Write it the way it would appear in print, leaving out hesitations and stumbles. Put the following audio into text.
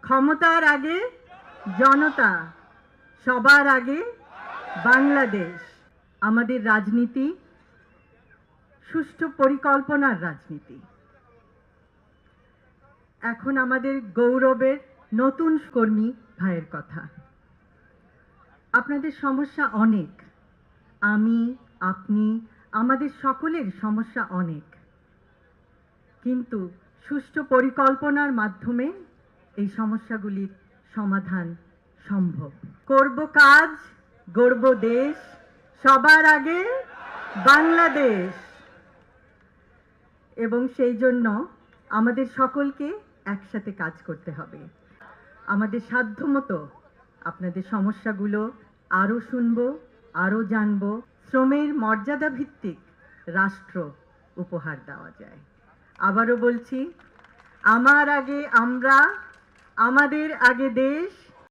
ক্ষমতার আগে জনতা, সবার আগে বাংলাদেশ। আমাদের রাজনীতি সুষ্ঠু পরিকল্পনার রাজনীতি। এখন আমাদের গৌরবের নতুন কর্মী ভাইয়ের কথা। আপনাদের সমস্যা অনেক, আমি, আপনি, আমাদের সকলের সমস্যা অনেক, কিন্তু সুষ্ঠু পরিকল্পনার মাধ্যমে এই সমস্যাগুলির সমাধান সম্ভব। করব কাজ, গড়ব দেশ, সবার আগে বাংলাদেশ। এবং সেই জন্য আমাদের সকলকে একসাথে কাজ করতে হবে। আমাদের সাধ্যমতো আপনাদের সমস্যাগুলো আরও শুনব, আরও জানব। শ্রমের মর্যাদা ভিত্তিক রাষ্ট্র উপহার দেওয়া যায়। আবারও বলছি, আমার আগে আমরা, আমাদের আগে দেশ,